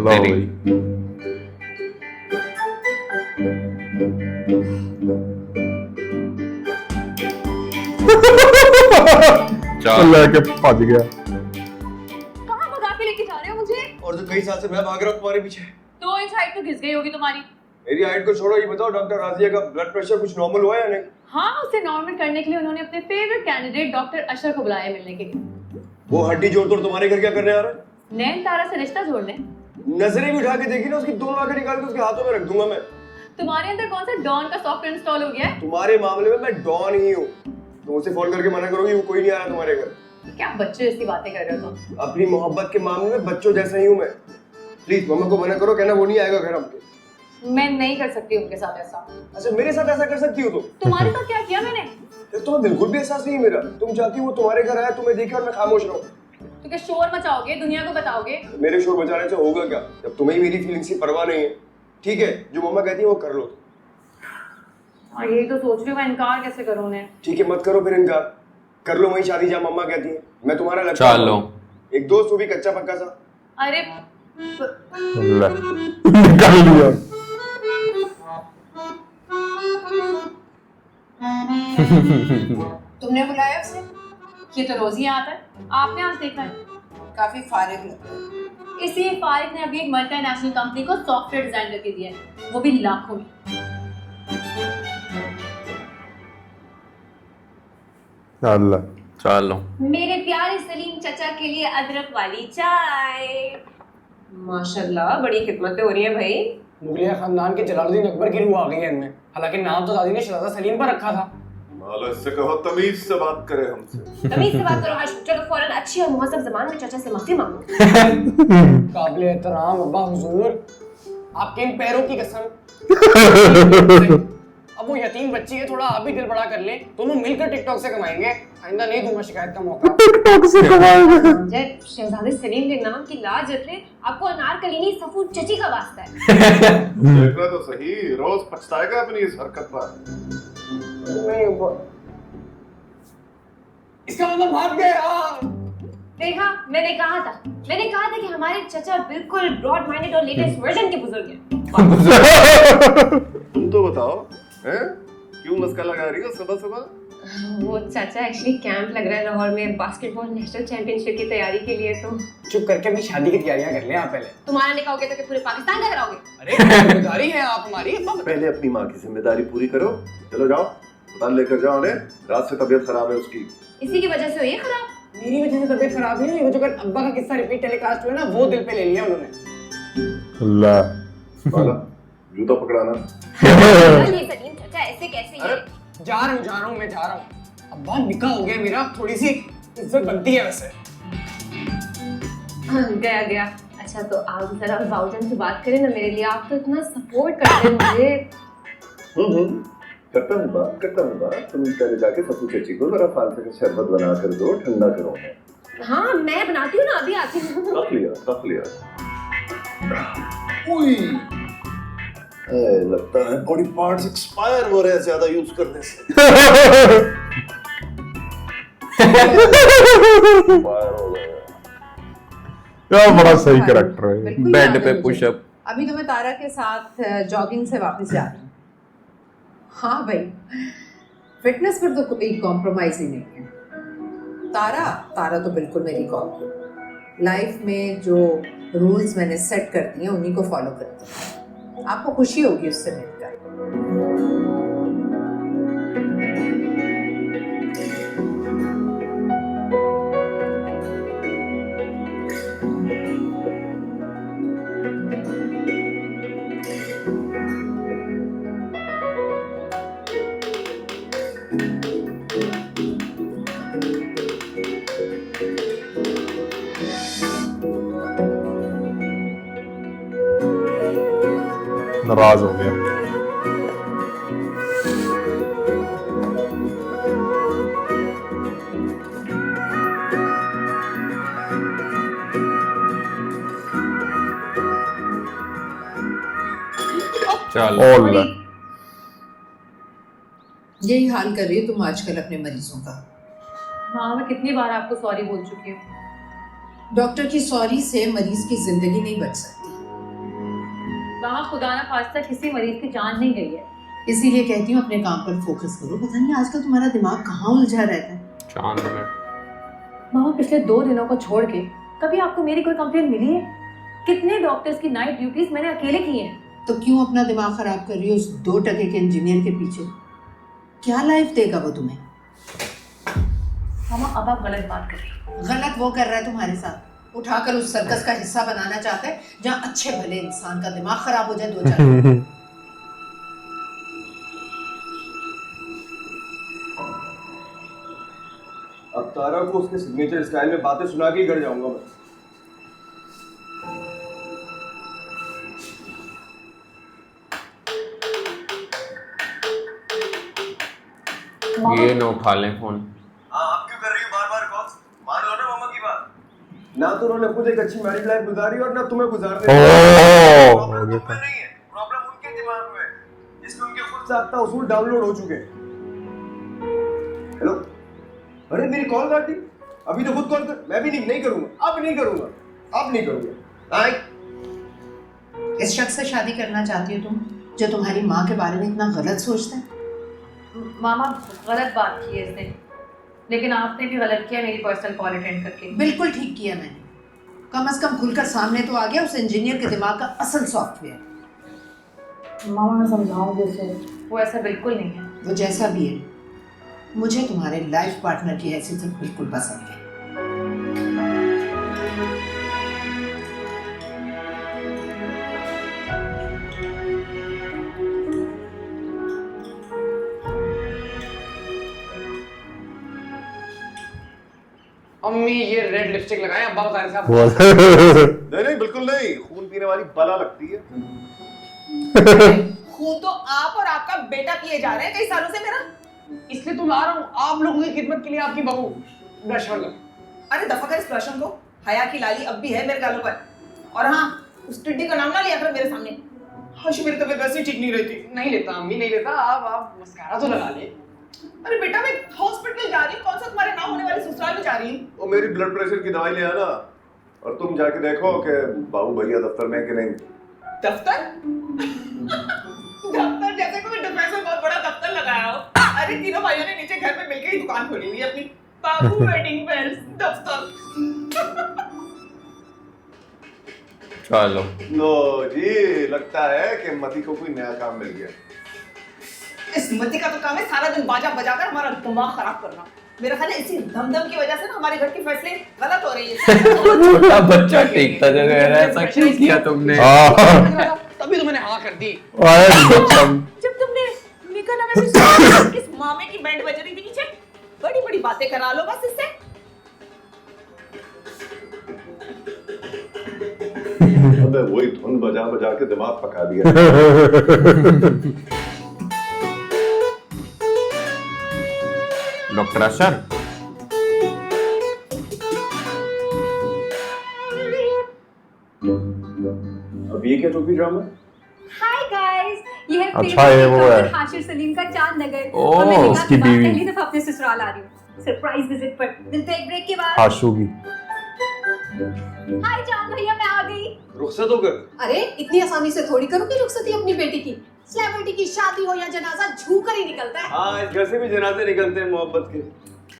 लो तेरी भाई चल लेके भज गया। कहाँ भगा के लेके जा रहे हो मुझे? और जो कई साल से मैं भाग रहा हूँ तुम्हारे पीछे। तो इंच हाइट तो घिस गई होगी तुम्हारी। मेरी हाइट को छोड़ो, ये बताओ डॉक्टर राजिया का ब्लड प्रेशर कुछ नॉर्मल हुआ है या नहीं? हाँ, उसे नॉर्मल करने के लिए उन्होंने अपने फेवरेट कैंडिडेट डॉक्टर अशर को बुलाया मिलने के लिए। वो हड्डी जोड़ तोड़ तुम्हारे घर क्या करने आ रहा है? नैन तारा से रिश्ता जोड़ने। नजरें भी उठा के देखी ना, उसकी दोनों आंखें निकाल के उसके हाथों में रख दूंगा मैं। तुम्हारे अंदर कौन सा डॉन का सॉफ्टवेयर इंस्टॉल हो गया है? तुम्हारे मामले में मैं डॉन ही हूँ। तुम उसे फोन करके मना करोगी, वो कोई नहीं आ रहा तुम्हारे घर। क्या बच्चे जैसी बातें कर रहे हो तुम? अपनी मोहब्बत के मामले में बच्चों जैसा ही हूँ मैं। प्लीज मम्मा को मना करो, कहना वो नहीं आएगा घर हमके। मैं नहीं कर सकती उनके साथ ऐसा। अच्छा मेरे साथ ऐसा कर सकती हो तुम? तुम्हारे साथ क्या किया मैंने? तुम्हें बिल्कुल भी एहसास नहीं है मेरा। तुम चाहती हो वो तुम्हारे घर आया, तुम्हें देखे और मैं खामोश रहूं। तो क्या शोर मचाओगे, दुनिया को बताओगे? मेरे शोर बचाने से होगा क्या, जब तुम्हें ही मेरी फीलिंग्स की परवाह नहीं है। ठीक है, जो मम्मा कहती है वो कर लो। हाँ, यही तो सोच रही हूँ, मैं इनकार कैसे करूँ उन्हें। ठीक है, मत करो फिर इनकार। कर लो वही शादी जहाँ मम्मा कहती है। मैं तुम्हारा लगता हूं। चलो एक दोस्त वो भी कच्चा पक्का सा। अरे ले, निकाल लिया। तुमने बुलाया उसे? ये तो रोज ही आता है, आपने आज देखा है। काफी फारिग लग रहा है। इसी फारिक ने अभी एक मल्टीनेशनल कंपनी को सॉफ्टवेयर डिजाइन करके दिया है, वो भी लाखों में। अल्लाह चलो मेरे प्यारे सलीम चचा के लिए अदरक वाली चाय। माशाल्लाह, बड़ी खिदमतें हो रही है भाई। मुगलिया खानदान के जलालुद्दीन अकबर की रूह आ गई है इनमें। हालांकि नाम तो दादी ने शहजादा सलीम पर रखा था। मालो इससे कहो तमीज से बात करे हमसे। तमीज से बात करो हाशिम। चलो फौरन अच्छी और मुहज़्ज़ब ज़बान में चाचा से माफी मांगो। काबिल एहतराम अब्बा हुजूर, आपके इन पैरों की कसम। अब वो यतीम बच्ची है, थोड़ा आप भी दिल बड़ा कर ले। दोनों मिलकर टिकटॉक से कमाएंगे। आइंदा नहीं दूंगा शिकायत का मौका। टिकटॉक से कमाएगा। जय शहजादे सलीम के नाम की लाज रखे। आपको अनारकली नहीं, सफू चची का वास्ता है। देखना तो सही, रोज पछताएगा अपनी इस हरकत पर। इसका मतलब भाग गया। देखा, मैंने कहा था कि हमारे चचा बिल्कुल ब्रॉड माइंडेड और लेटेस्ट वर्जन के बुजुर्ग हैं। तुम तो बताओ, हैं? क्यों मस्का लगा रही हो सुबह सुबह? वो चाचा एक्चुअली कैंप लग रहा है लाहौर में बास्केटबॉल नेशनल चैंपियनशिप की तैयारी के लिए। तो चुप करके अपनी शादी की तैयारियां कर ले आप पहले। तुम्हारा निकाह हो गया तो पूरे पाकिस्तान का कराओगे? अरे जिम्मेदारी है आप हमारी। पहले अपनी माँ की जिम्मेदारी पूरी करो। चलो जाओ, अस्पताल लेकर जाओ उन्हें। रात से तबीयत खराब है उसकी। इसी की वजह से हुई है खराब। मेरी वजह से तबीयत खराब नहीं हुई। वो जो कल अब्बा का किस्सा रिपीट टेलीकास्ट हुआ ना, वो दिल पे ले लिया उन्होंने। अल्लाह वाला जूता पकड़ाना। ये सलीम चाचा ऐसे कैसे? ये जा रहा हूँ मैं जा रहा हूँ। अब्बा निकाह हो गया मेरा, थोड़ी सी इज्जत बनती है वैसे। गया। अच्छा तो आप जरा बाउजन से बात करें ना मेरे लिए। आप तो इतना सपोर्ट करते हैं मुझे। करता हूँ बात। तुम पहले जाके सपू चची को जरा फालतू का शरबत बना कर दो, ठंडा करो। हाँ मैं बनाती हूँ ना, अभी आती हूँ। रख लिया। उई, लगता है बॉडी पार्ट्स एक्सपायर हो रहे हैं ज्यादा यूज करने से। एक्सपायर हो गए। क्या बड़ा सही कैरेक्टर है। बिल्कुल बेड याद पे है मुझे। पुशअप। अभी तो मैं तारा के साथ जॉगिंग से वापस जा रही हूँ। हाँ भाई, फिटनेस पर तो कोई कॉम्प्रोमाइज ही नहीं है। तारा तो बिल्कुल मेरी कॉपी है। लाइफ में जो रूल्स मैंने सेट कर दिए उन्हीं को फॉलो करती हूँ। आपको खुशी होगी उससे मिलकर। नाराज हो गया। चलो ओला यही हाल कर रही हो तुम आजकल अपने मरीजों का। हाँ, मैं कितनी बार आपको सॉरी बोल चुकी हूँ। डॉक्टर की सॉरी से मरीज की जिंदगी नहीं बच सकती। मामा खुदा ना खास्ता किसी मरीज की जान नहीं गई है। इसीलिए कहती हूँ अपने काम पर फोकस करो। पता नहीं आजकल तुम्हारा दिमाग कहाँ उलझा रहता है। चांद में मामा पिछले 2 दिनों को छोड़ के कभी आपको मेरी कोई कंप्लेंट मिली है? कितने डॉक्टर्स की नाइट ड्यूटीज मैंने अकेले की हैं। तो क्यों अपना दिमाग खराब कर रही हो उस 2 टके के इंजीनियर के पीछे? क्या लाइफ देगा वो तुम्हें? मामा अब आप गलत बात कर रही हैं। गलत वो कर रहा है तुम्हारे साथ, उठाकर उस सर्कस का हिस्सा बनाना चाहता है जहाँ अच्छे भले इंसान का दिमाग खराब हो जाए 2-4। अब तारा को उसके सिग्नेचर स्टाइल में बातें सुना के ही घर जाऊंगा मैं। ये ना उठा लें फोन। हाँ, आप क्यों कर रही हो बार-बार कॉल? मान लो ना मम्मा की बात। ना तो उन्होंने खुद एक अच्छी मैरिड लाइफ गुजारी और ना तुम्हें गुजारने दी। प्रॉब्लम तुम में नहीं है, प्रॉब्लम उनके दिमाग में है, जिसमें उनके खुद साख्ता उसूल डाउनलोड हो चुके हैं। हेलो, अरे मेरी कॉल काट दी। अभी तो खुद कॉल कर। मैं भी नहीं करूंगा, अब नहीं करूंगा। इस शख्स से शादी करना चाहती हो तुम, जो तुम्हारी माँ के बारे में इतना गलत सोचता है? मामा गलत बात की है इसने, लेकिन आपने भी गलत किया मेरी पर्सनल कॉल अटेंड करके। बिल्कुल ठीक किया मैंने। कम से कम खुलकर सामने तो आ गया उस इंजीनियर के दिमाग का असल सॉफ्टवेयर। मामा मैं समझाऊंगी उसे, वो ऐसा बिल्कुल नहीं है। वो जैसा भी है, मुझे तुम्हारे लाइफ पार्टनर की हैसियत से बिल्कुल पसंद है। अम्मी ये रेड लिपस्टिक लगाएं, अब्बा बता रहे साहब। नहीं बिल्कुल नहीं, खून पीने वाली बला लगती है। खून तो आप और आपका बेटा पिए जा रहे हैं कई सालों से मेरा। इसलिए तो ला रहा हूँ आप लोगों की खिदमत के लिए आपकी बहू ब्रश कर लो। अरे दफा कर इस प्रश्न को। हया की लाली अब भी है मेरे गालों पर। और हाँ, उस टिड्डी का नाम ना लिया कर मेरे सामने। हर्ष मेरी तबीयत वैसे ही ठीक नहीं रहती। नहीं लेता अम्मी, नहीं लेता। आप मस्कारा तो लगा ले। अरे बेटा मैं हॉस्पिटल जा रही हूँ, कौन सा तुम्हारे ना होने वाले ससुराल में जा रही हूँ। वो मेरी ब्लड प्रेशर की दवाई ले आना, और तुम जाके देखो कि बाबू भैया दफ्तर में कि नहीं। दफ्तर? दफ्तर जैसे कोई डिफेंस में बहुत बड़ा दफ्तर लगाया हो। अरे तीनों भाइयों ने नीचे घर में मिलकर ही दुकान खोली हुई है अपनी। बाबू वेडिंग वेयर्स दफ्तर। चलो लो जी, लगता है कि मती को कोई नया काम मिल गया। इस मती का तो काम है सारा दिन बाजा बजाकर हमारा दिमाग खराब करना। मेरा ख्याल है इसी धमधम की वजह से ना हमारे घर के फैसले गलत हो रही है। छोटा बच्चा टेकता जगह है, ऐसा क्यों किया तुमने? तभी तो मैंने हाँ कर दी। जब तुमने निकल ना मैं किस मामे की बैंड बज रही थी पीछे। बड़ी बड़ी बातें करा लो बस इससे। अबे वही धुन बजा बजा के दिमाग पका दिया। डॉक्टर अशर, अब ये क्या टोपी ड्रामा? हाय गाइस, ये है अच्छा, ये वो है। हाशिर सलीम का चांद नगर। ओह, और मैं निकाह उसकी के बाद बीवी। पहली दफा अपने ससुराल आ रही हूँ सरप्राइज विजिट पर। मिलते हैं एक ब्रेक के बाद। आशू की। हाय चांद भैया, मैं आ गई। रुखसत होकर। अरे इतनी आसानी से थोड़ी करोगे रुखसती अपनी बेटी की। सेलिब्रिटी की शादी हो या जनाजा झूम कर ही निकलता है। हाँ, इस घर से भी जनाजे निकलते हैं मोहब्बत के।